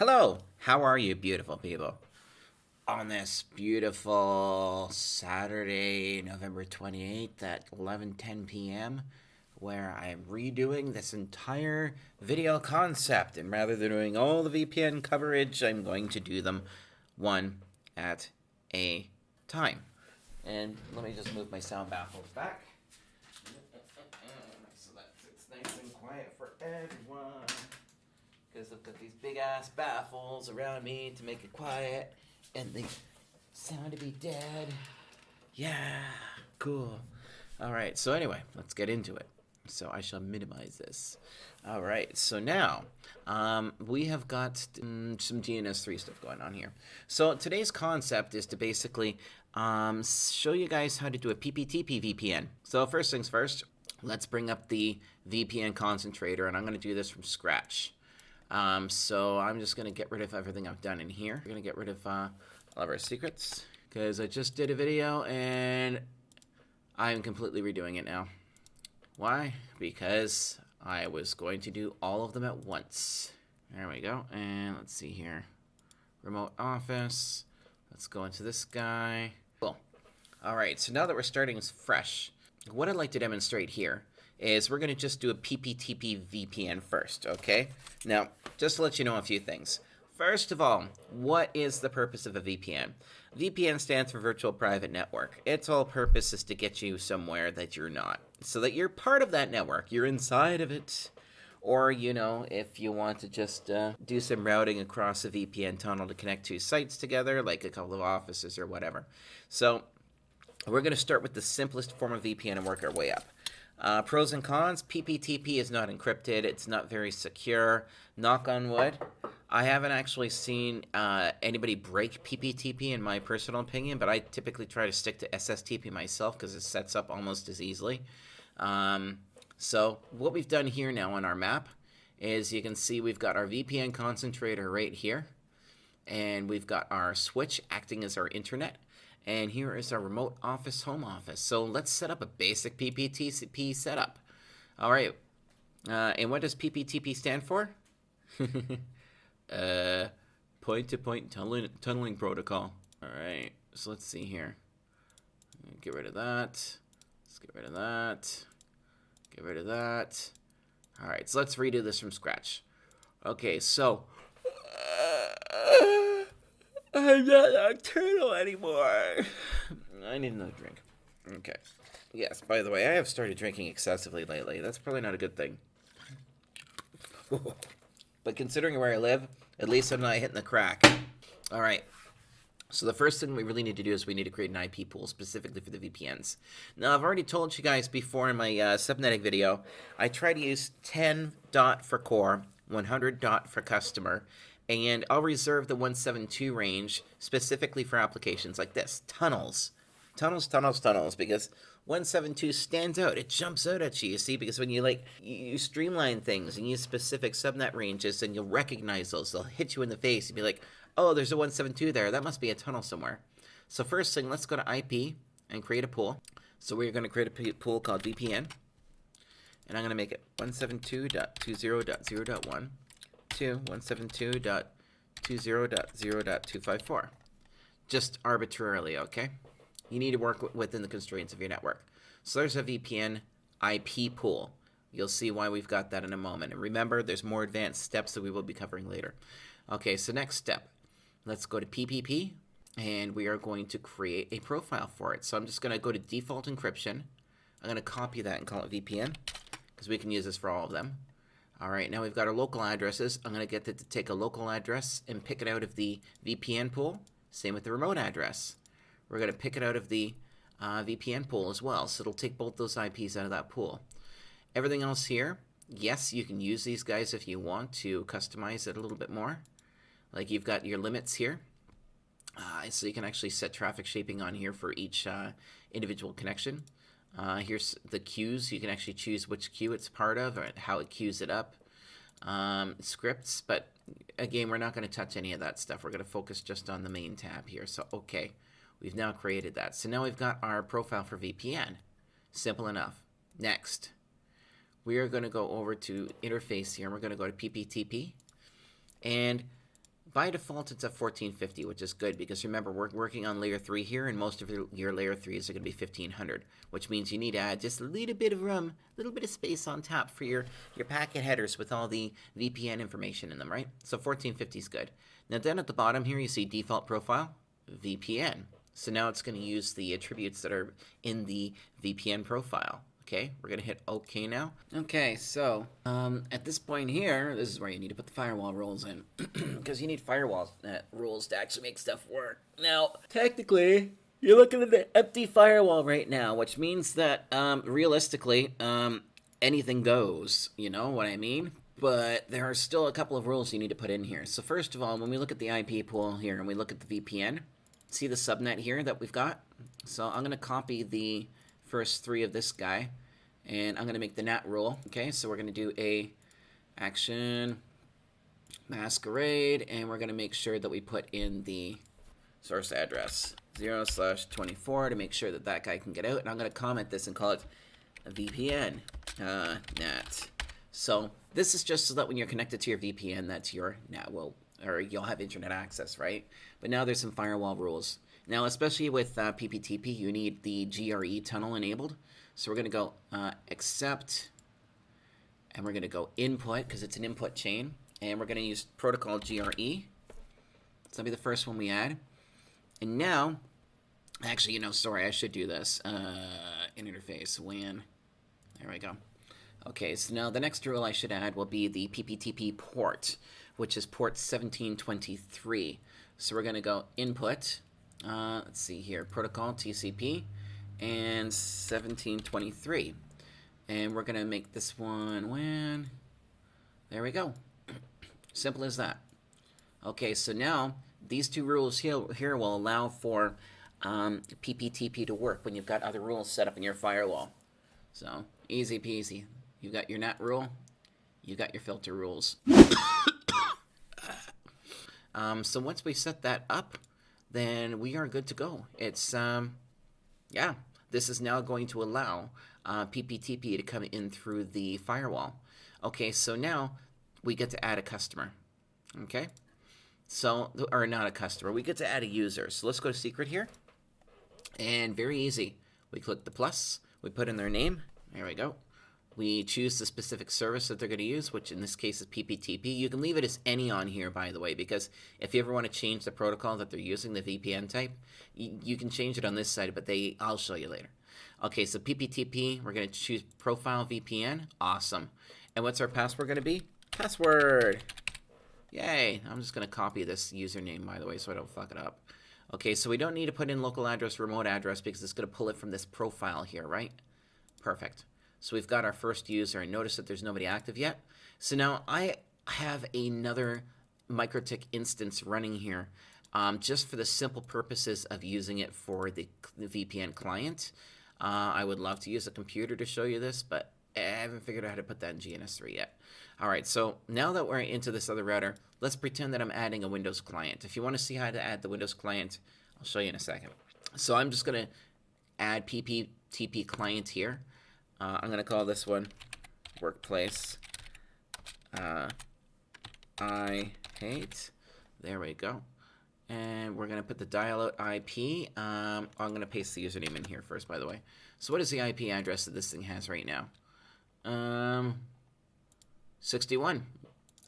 Hello, how are you, beautiful people? On this beautiful Saturday, November 28th at 11:10 p.m., where I'm redoing this entire video concept. And rather than doing all the VPN coverage, I'm going to do them one at a time. And let me just move my sound baffles back so that it's nice and quiet for everyone. Because I've got these big ass baffles around me to make it quiet, and they sound to be dead. Yeah, cool. All right, so anyway, let's get into it. So I shall minimize this. All right, so now we have got some DNS3 stuff going on here. So today's concept is to basically show you guys how to do a PPTP VPN. So first things first, let's bring up the VPN concentrator, and I'm going to do this from scratch. So I'm just going to get rid of everything I've done in here. We're going to get rid of all of our secrets because I just did a video and I'm completely redoing it now. Why? Because I was going to do all of them at once. There we go. And let's see here. Remote office. Let's go into this guy. Cool. All right. So now that we're starting fresh, what I'd like to demonstrate here is we're going to just do a PPTP VPN first, okay? Now, just to let you know a few things. First of all, what is the purpose of a VPN? VPN stands for Virtual Private Network. Its whole purpose is to get you somewhere that you're not, so that you're part of that network. You're inside of it. Or, you know, if you want to just do some routing across a VPN tunnel to connect two sites together, like a couple of offices or whatever. So, we're going to start with the simplest form of VPN and work our way up. Pros and cons, PPTP is not encrypted. It's not very secure. Knock on wood. I haven't actually seen anybody break PPTP in my personal opinion, but I typically try to stick to SSTP myself because it sets up almost as easily. So what we've done here now on our map is you can see we've got our VPN concentrator right here, and we've got our switch acting as our internet. And here is our remote office, home office. So let's set up a basic PPTP setup. All right. And what does PPTP stand for? Point-to-point tunneling protocol. All right. So let's see here. Get rid of that. Let's get rid of that. Get rid of that. All right. So let's redo this from scratch. Okay. So I'm not nocturnal anymore. I need another drink. Okay. Yes, by the way, I have started drinking excessively lately. That's probably not a good thing. But considering where I live, at least I'm not hitting the crack. All right. So the first thing we really need to do is we need to create an IP pool specifically for the VPNs. Now, I've already told you guys before in my subnetting video, I try to use 10 dot for core, 100 dot for customer, and I'll reserve the 172 range specifically for applications like this. Tunnels, because 172 stands out. It jumps out at you, see? Because when you streamline things and use specific subnet ranges, and you'll recognize those. They'll hit you in the face and be like, oh, there's a 172 there. That must be a tunnel somewhere. So first thing, let's go to IP and create a pool. So we're going to create a pool called VPN. And I'm going to make it 172.20.0.1 to 172.20.0.254. Just arbitrarily, okay? You need to work within the constraints of your network. So there's a VPN IP pool. You'll see why we've got that in a moment. And remember, there's more advanced steps that we will be covering later. Okay, so next step. Let's go to PPP, and we are going to create a profile for it. So I'm just going to go to default encryption. I'm going to copy that and call it VPN, because we can use this for all of them. All right, now we've got our local addresses. I'm going to get it to take a local address and pick it out of the VPN pool. Same with the remote address. We're going to pick it out of the VPN pool as well. So it'll take both those IPs out of that pool. Everything else here, yes, you can use these guys if you want to customize it a little bit more. Like you've got your limits here. So you can actually set traffic shaping on here for each individual connection. Here's the queues. You can actually choose which queue it's part of or how it queues it up. Scripts, but again, we're not going to touch any of that stuff. We're going to focus just on the main tab here. So, okay, we've now created that. So now we've got our profile for VPN. Simple enough. Next, we are going to go over to interface here. And we're going to go to PPTP. And by default, it's at 1450, which is good because remember, we're working on layer 3 here, and most of your layer 3s are going to be 1500, which means you need to add just a little bit of room, a little bit of space on top for your packet headers with all the VPN information in them, right? So 1450 is good. Now down at the bottom here, you see default profile, VPN. So now it's going to use the attributes that are in the VPN profile. Okay, we're going to hit OK now. Okay, so at this point here, this is where you need to put the firewall rules in. Because you need firewall rules to actually make stuff work. Now, technically, you're looking at an empty firewall right now, which means that realistically, anything goes. You know what I mean? But there are still a couple of rules you need to put in here. So first of all, when we look at the IP pool here and we look at the VPN, see the subnet here that we've got? So I'm going to copy the first 3 of this guy, and I'm going to make the NAT rule. Okay, so we're going to do a action masquerade, and we're going to make sure that we put in the source address 0/24 to make sure that that guy can get out. And I'm going to comment this and call it a VPN NAT. So this is just so that when you're connected to your VPN, that's your NAT will, or you'll have internet access, right? But now there's some firewall rules. Now, especially with PPTP, you need the GRE tunnel enabled. So we're going to go accept, and we're going to go input, because it's an input chain. And we're going to use protocol GRE. So that'll be the first one we add. And now, actually, sorry, I should do this. In interface, WAN. There we go. Okay, so now the next rule I should add will be the PPTP port, which is port 1723. So we're going to go input. Let's see here, protocol TCP and 1723, and we're gonna make this one WAN. There we go. Simple as that. Okay, so now these 2 rules here will allow for PPTP to work when you've got other rules set up in your firewall. So easy peasy. You've got your NAT rule, you got your filter rules. So once we set that up, then we are good to go. It's, yeah, this is now going to allow PPTP to come in through the firewall. Okay, so now we get to add a customer, okay? So, or not a customer, we get to add a user. So let's go to secret here, and very easy. We click the plus, we put in their name, there we go. We choose the specific service that they're going to use, which in this case is PPTP. You can leave it as any on here, by the way, because if you ever want to change the protocol that they're using, the VPN type, you can change it on this side, but I'll show you later. Okay, so PPTP, we're going to choose profile VPN. Awesome. And what's our password going to be? Password. Yay. I'm just going to copy this username, by the way, so I don't fuck it up. Okay, so we don't need to put in local address, remote address, because it's going to pull it from this profile here, right? Perfect. So we've got our first user, and notice that there's nobody active yet. So now I have another MikroTik instance running here just for the simple purposes of using it for the VPN client. I would love to use a computer to show you this, but I haven't figured out how to put that in GNS3 yet. All right, so now that we're into this other router, let's pretend that I'm adding a Windows client. If you want to see how to add the Windows client, I'll show you in a second. So I'm just going to add PPTP client here. I'm going to call this one Workplace I Hate. There we go. And we're going to put the dial-out IP. I'm going to paste the username in here first, by the way. So what is the IP address that this thing has right now? 61.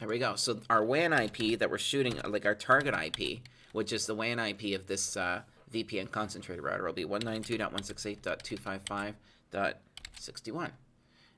There we go. So our WAN IP that we're shooting, like our target IP, which is the WAN IP of this VPN concentrated router, will be 192.168.255.61.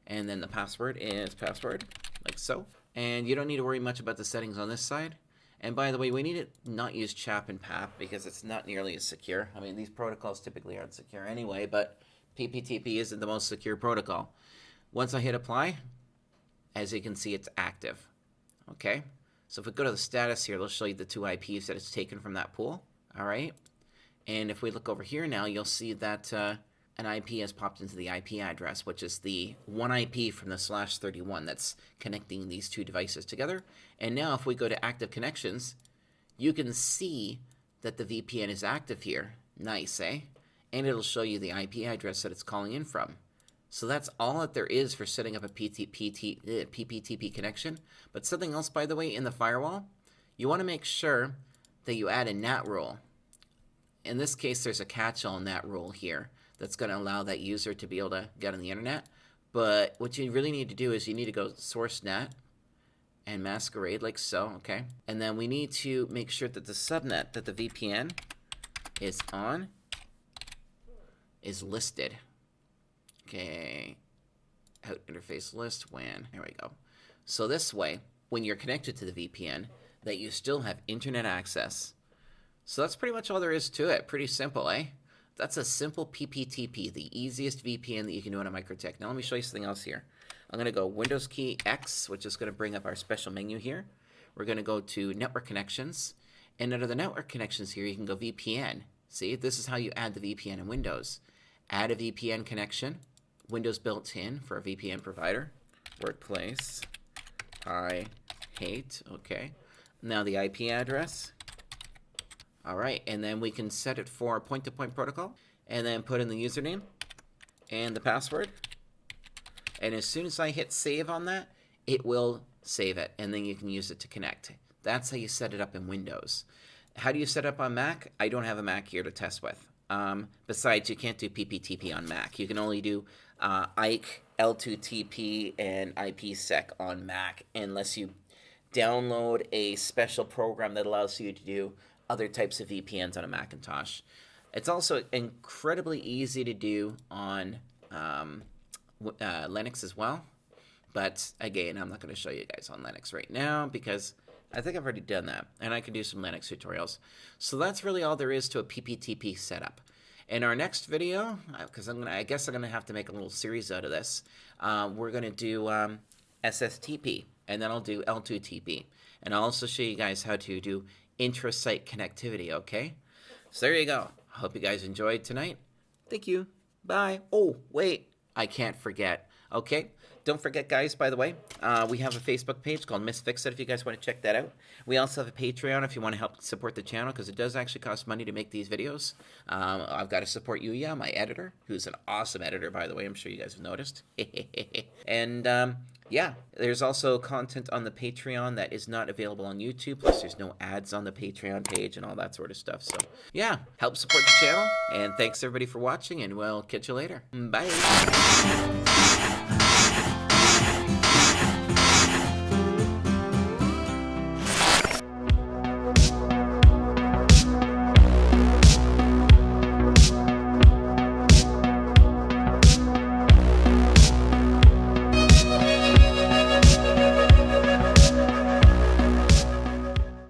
And then the password is password, like so. And you don't need to worry much about the settings on this side. And by the way, we need to not use CHAP and PAP because it's not nearly as secure. I mean, these protocols typically aren't secure anyway, but PPTP isn't the most secure protocol. Once I hit apply, as you can see, it's active. Okay? So if we go to the status here, it'll show you the 2 IPs that it's taken from that pool. All right? And if we look over here now, you'll see that an IP has popped into the IP address, which is the one IP from the /31 that's connecting these 2 devices together. And now if we go to active connections, you can see that the VPN is active here. Nice, eh? And it'll show you the IP address that it's calling in from. So that's all that there is for setting up a PPTP connection. But something else, by the way, in the firewall, you want to make sure that you add a NAT rule. In this case, there's a catch-all NAT rule here that's going to allow that user to be able to get on the internet. But what you really need to do is you need to go source NAT and masquerade like so, okay? And then we need to make sure that the subnet that the VPN is on is listed. Okay, out interface list WAN, there we go. So this way, when you're connected to the VPN, that you still have internet access. So that's pretty much all there is to it. Pretty simple, eh? That's a simple PPTP, the easiest VPN that you can do on a Microtech. Now let me show you something else here. I'm going to go Windows key X, which is going to bring up our special menu here. We're going to go to Network Connections. And under the Network Connections here, you can go VPN. See, this is how you add the VPN in Windows. Add a VPN connection. Windows built in for a VPN provider. Workplace. I hate. Okay. Now the IP address. All right, and then we can set it for point-to-point protocol, and then put in the username and the password. And as soon as I hit save on that, it will save it, and then you can use it to connect. That's how you set it up in Windows. How do you set it up on Mac? I don't have a Mac here to test with. Besides, you can't do PPTP on Mac. You can only do IKE, L2TP, and IPsec on Mac unless you download a special program that allows you to do other types of VPNs on a Macintosh. It's also incredibly easy to do on Linux as well. But again, I'm not going to show you guys on Linux right now because I think I've already done that. And I can do some Linux tutorials. So that's really all there is to a PPTP setup. In our next video, because I guess I'm going to have to make a little series out of this, we're going to do SSTP. And then I'll do L2TP. And I'll also show you guys how to do intra-site connectivity, okay? So there you go. I hope you guys enjoyed tonight. Thank you. Bye. Oh, wait. I can't forget. Okay? Don't forget, guys, by the way, we have a Facebook page called Ms.Fixit if you guys want to check that out. We also have a Patreon if you want to help support the channel because it does actually cost money to make these videos. I've got to support Yuya, my editor, who's an awesome editor, by the way. I'm sure you guys have noticed. And, yeah, there's also content on the Patreon that is not available on YouTube, plus there's no ads on the Patreon page and all that sort of stuff. So, yeah, help support the channel, and thanks everybody for watching, and we'll catch you later. Bye!